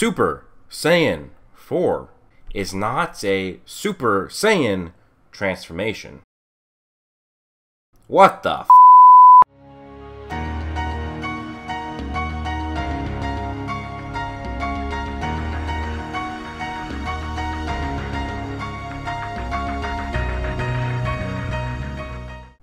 Super Saiyan 4 is not a Super Saiyan transformation. What the f?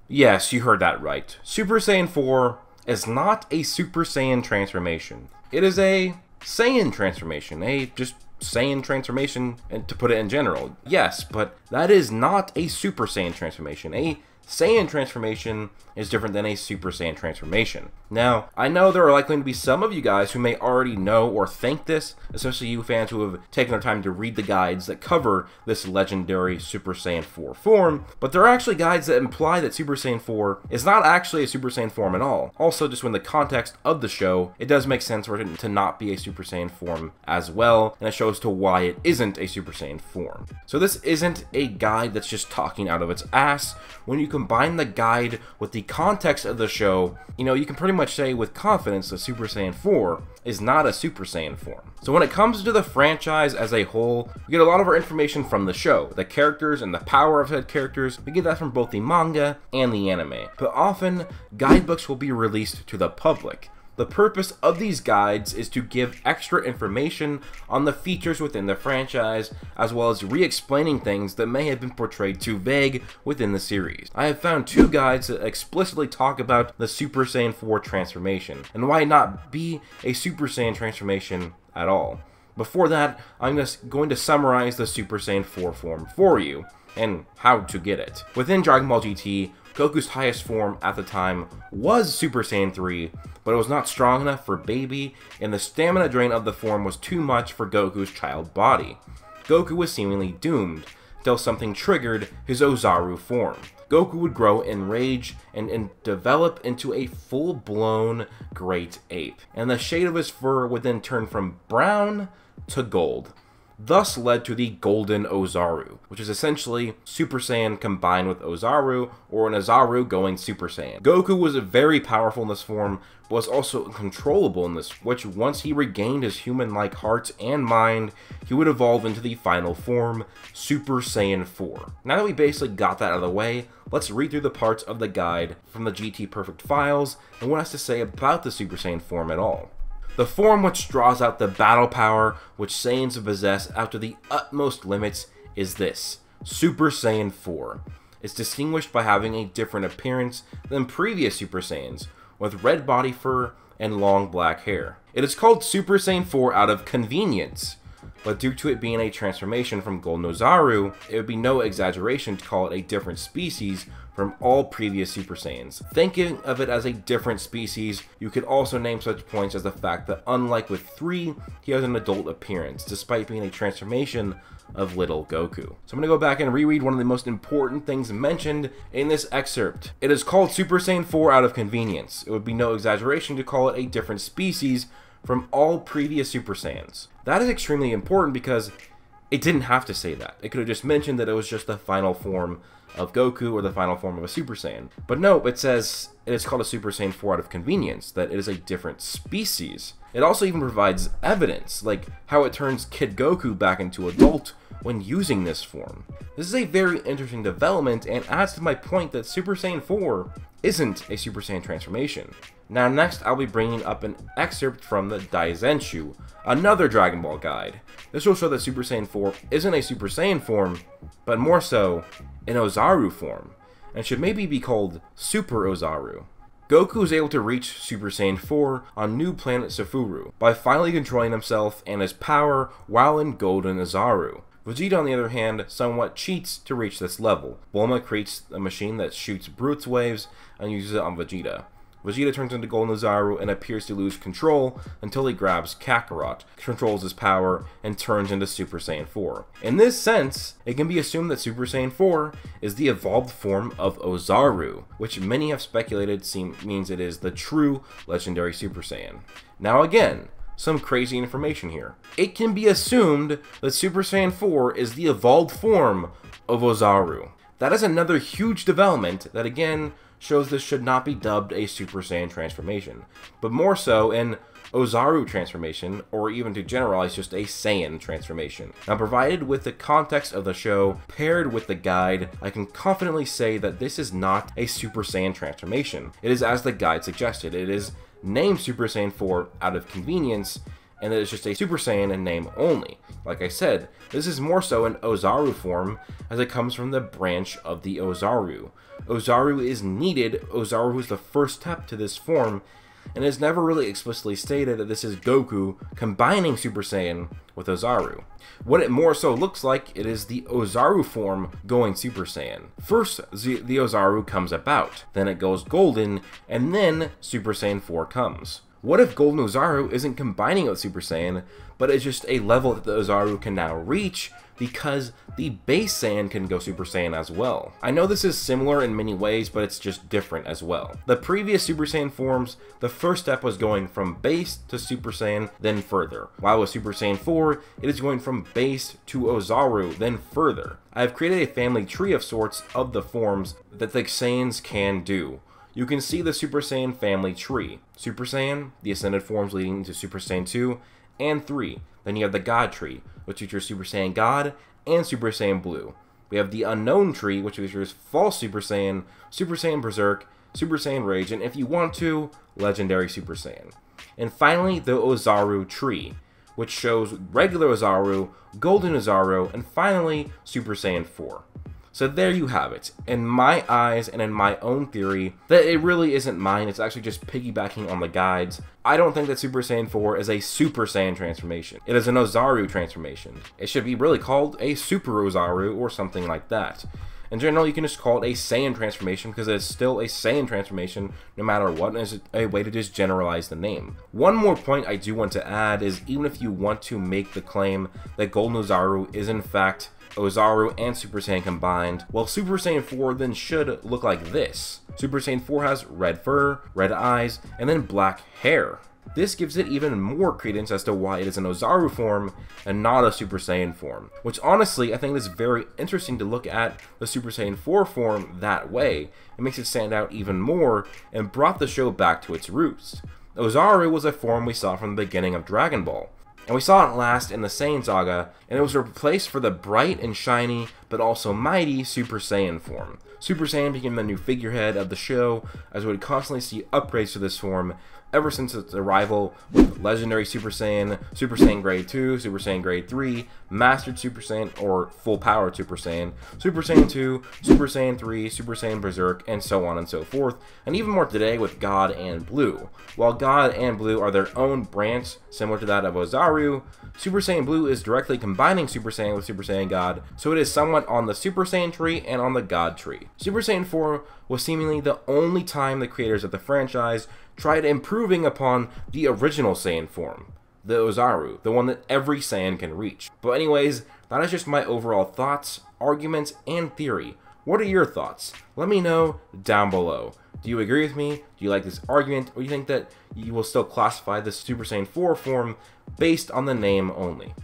Yes, you heard that right. Super Saiyan 4 is not a Super Saiyan transformation. It is a Saiyan transformation, a just Saiyan transformation, and to put it in general. Yes, but that is not a Super Saiyan transformation. A Saiyan transformation is different than a Super Saiyan transformation. Now, I know there are likely to be some of you guys who may already know or think this, especially you fans who have taken their time to read the guides that cover this legendary Super Saiyan 4 form, but there are actually guides that imply that Super Saiyan 4 is not actually a Super Saiyan form at all. Also, just in the context of the show, it does make sense for it to not be a Super Saiyan form as well, and it shows to why it isn't a Super Saiyan form. So this isn't a guide that's just talking out of its ass. When you combine the guide with the context of the show, you can pretty much say with confidence that Super Saiyan 4 is not a Super Saiyan form. So when it comes to the franchise as a whole, we get a lot of our information from the show. The characters and the power of said characters, we get that from both the manga and the anime. But often, guidebooks will be released to the public. The purpose of these guides is to give extra information on the features within the franchise, as well as re-explaining things that may have been portrayed too vague within the series. I have found two guides that explicitly talk about the Super Saiyan 4 transformation, and why not be a Super Saiyan transformation at all. Before that, I'm just going to summarize the Super Saiyan 4 form for you, and how to get it. Within Dragon Ball GT, Goku's highest form at the time was Super Saiyan 3, but it was not strong enough for Baby, and the stamina drain of the form was too much for Goku's child body. Goku was seemingly doomed, until something triggered his Oozaru form. Goku would grow in rage and develop into a full-blown great ape, and the shade of his fur would then turn from brown to gold. Thus led to the Golden Oozaru, which is essentially Super Saiyan combined with Oozaru, or an Oozaru going Super Saiyan. Goku was very powerful in this form, but was also uncontrollable in this, which once he regained his human-like heart and mind, he would evolve into the final form, Super Saiyan 4. Now that we basically got that out of the way, let's read through the parts of the guide from the GT Perfect files, and what it has to say about the Super Saiyan form at all. The form which draws out the battle power which Saiyans possess out to the utmost limits is this, Super Saiyan 4. It's distinguished by having a different appearance than previous Super Saiyans, with red body fur and long black hair. It is called Super Saiyan 4 out of convenience, but due to it being a transformation from Golden Oozaru, it would be no exaggeration to call it a different species from all previous Super Saiyans. Thinking of it as a different species, you could also name such points as the fact that unlike with 3, he has an adult appearance, despite being a transformation of little Goku. So I'm going to go back and reread one of the most important things mentioned in this excerpt. It is called Super Saiyan 4 out of convenience. It would be no exaggeration to call it a different species from all previous Super Saiyans. That is extremely important because it didn't have to say that. It could have just mentioned that it was just the final form of Goku or the final form of a Super Saiyan. But no, it says it is called a Super Saiyan 4 out of convenience, that it is a different species. It also even provides evidence, like how it turns Kid Goku back into adult when using this form. This is a very interesting development and adds to my point that Super Saiyan 4 isn't a Super Saiyan transformation. Now next I'll be bringing up an excerpt from the Daizenshu, another Dragon Ball guide. This will show that Super Saiyan 4 isn't a Super Saiyan form, but more so an Oozaru form, and should maybe be called Super Oozaru. Goku is able to reach Super Saiyan 4 on new planet Hsvhrt by finally controlling himself and his power while in Golden Oozaru. Vegeta, on the other hand, somewhat cheats to reach this level. Bulma creates a machine that shoots Brutes waves and uses it on Vegeta. Vegeta turns into Golden Oozaru and appears to lose control until he grabs Kakarot, controls his power, and turns into Super Saiyan 4. In this sense, it can be assumed that Super Saiyan 4 is the evolved form of Oozaru, which many have speculated means it is the true legendary Super Saiyan. Now again, some crazy information here. It can be assumed that Super Saiyan 4 is the evolved form of Oozaru. That is another huge development that again shows this should not be dubbed a Super Saiyan transformation, but more so an Oozaru transformation, or even to generalize, just a Saiyan transformation. Now, provided with the context of the show, paired with the guide, I can confidently say that this is not a Super Saiyan transformation. It is as the guide suggested. It is named Super Saiyan 4 out of convenience, and that it's just a Super Saiyan in name only. Like I said, this is more so an Oozaru form, as it comes from the branch of the Oozaru. Oozaru is needed. Oozaru is the first step to this form, and it's never really explicitly stated that this is Goku combining Super Saiyan with Oozaru. What it more so looks like, it is the Oozaru form going Super Saiyan. First, the Oozaru comes about, then it goes golden, and then Super Saiyan 4 comes. What if Golden Oozaru isn't combining with Super Saiyan, but it's just a level that the Oozaru can now reach because the base Saiyan can go Super Saiyan as well? I know this is similar in many ways, but it's just different as well. The previous Super Saiyan forms, the first step was going from base to Super Saiyan, then further. While with Super Saiyan 4, it is going from base to Oozaru, then further. I have created a family tree of sorts of the forms that the Saiyans can do. You can see the Super Saiyan family tree. Super Saiyan, the ascended forms leading to Super Saiyan 2 and 3. Then you have the God tree, which features Super Saiyan God and Super Saiyan Blue. We have the unknown tree, which features false Super Saiyan Berserk, Super Saiyan Rage, and if you want to, Legendary Super Saiyan. And finally, the Oozaru tree, which shows regular Oozaru, Golden Oozaru, and finally, Super Saiyan 4. So there you have it. In my eyes and in my own theory, that it really isn't mine, it's actually just piggybacking on the guides. I don't think that Super Saiyan 4 is a Super Saiyan transformation. It is an Oozaru transformation. It should be really called a Super Oozaru or something like that. In general, you can just call it a Saiyan transformation because it is still a Saiyan transformation no matter what, and it's a way to just generalize the name. One more point I do want to add is even if you want to make the claim that Golden Oozaru is in fact Oozaru and Super Saiyan combined, well, Super Saiyan 4 then should look like this. Super Saiyan 4 has red fur, red eyes, and then black hair. This gives it even more credence as to why it is an Oozaru form and not a Super Saiyan form, which honestly I think is very interesting to look at the Super Saiyan 4 form that way. It makes it stand out even more and brought the show back to its roots. Oozaru was a form we saw from the beginning of Dragon Ball, and we saw it last in the Saiyan Saga, and it was replaced for the bright and shiny, but also mighty Super Saiyan form. Super Saiyan became the new figurehead of the show, as we would constantly see upgrades to this form ever since its arrival with Legendary Super Saiyan, Super Saiyan Grade 2, Super Saiyan Grade 3, Mastered Super Saiyan, or Full Powered Super Saiyan, Super Saiyan 2, Super Saiyan 3, Super Saiyan Berserk, and so on and so forth, and even more today with God and Blue. While God and Blue are their own branch, similar to that of Oozaru, Super Saiyan Blue is directly combining Super Saiyan with Super Saiyan God, so it is somewhat on the Super Saiyan tree and on the God tree. Super Saiyan 4 was seemingly the only time the creators of the franchise tried improving upon the original Saiyan form, the Oozaru, the one that every Saiyan can reach. But anyways, that is just my overall thoughts, arguments, and theory. What are your thoughts? Let me know down below. Do you agree with me? Do you like this argument? Or do you think that you will still classify the Super Saiyan 4 form based on the name only?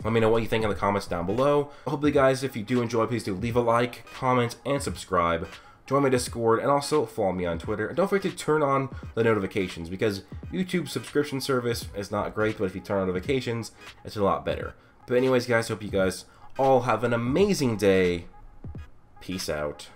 Let me know what you think in the comments down below. Hopefully guys, if you do enjoy, please do leave a like, comment, and subscribe. Join my Discord, and also follow me on Twitter. And don't forget to turn on the notifications, because YouTube's subscription service is not great, but if you turn on notifications, it's a lot better. But anyways guys, hope you guys all have an amazing day. Peace out.